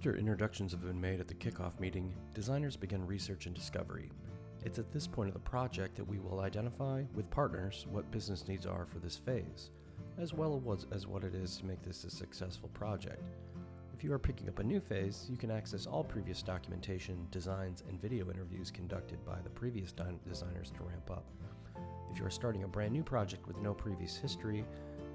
After introductions have been made at the kickoff meeting, designers begin research and discovery. It's at this point of the project that we will identify, with partners, what business needs are for this phase, as well as what it is to make this a successful project. If you are picking up a new phase, you can access all previous documentation, designs, and video interviews conducted by the previous designers to ramp up. If you are starting a brand new project with no previous history,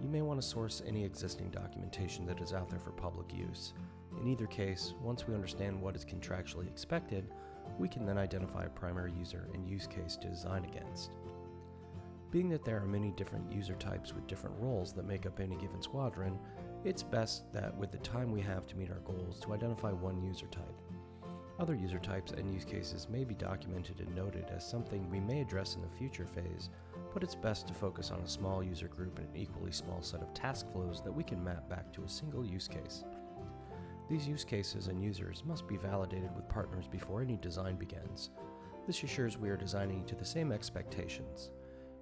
you may want to source any existing documentation that is out there for public use. In either case, once we understand what is contractually expected, we can then identify a primary user and use case to design against. Being that there are many different user types with different roles that make up any given squadron, it's best that with the time we have to meet our goals to identify one user type. Other user types and use cases may be documented and noted as something we may address in the future phase, but it's best to focus on a small user group and an equally small set of task flows that we can map back to a single use case. These use cases and users must be validated with partners before any design begins. This assures we are designing to the same expectations.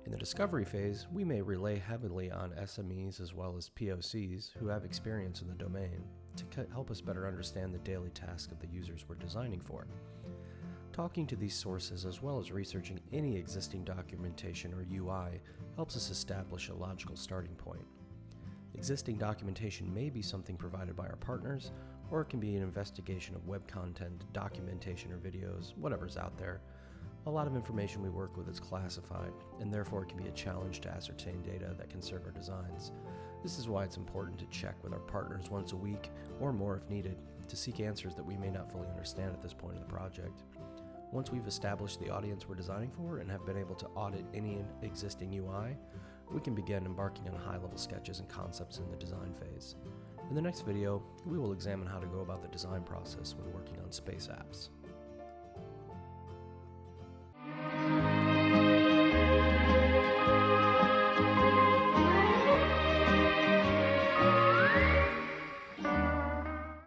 In the discovery phase, we may rely heavily on SMEs as well as POCs who have experience in the domain to help us better understand the daily task of the users we're designing for. Talking to these sources as well as researching any existing documentation or UI helps us establish a logical starting point. Existing documentation may be something provided by our partners, or it can be an investigation of web content, documentation, or videos, whatever's out there. A lot of information we work with is classified, and therefore it can be a challenge to ascertain data that can serve our designs. This is why it's important to check with our partners once a week, or more if needed, to seek answers that we may not fully understand at this point in the project. Once we've established the audience we're designing for and have been able to audit any existing UI, we can begin embarking on high-level sketches and concepts in the design phase. In the next video, we will examine how to go about the design process when working on space apps.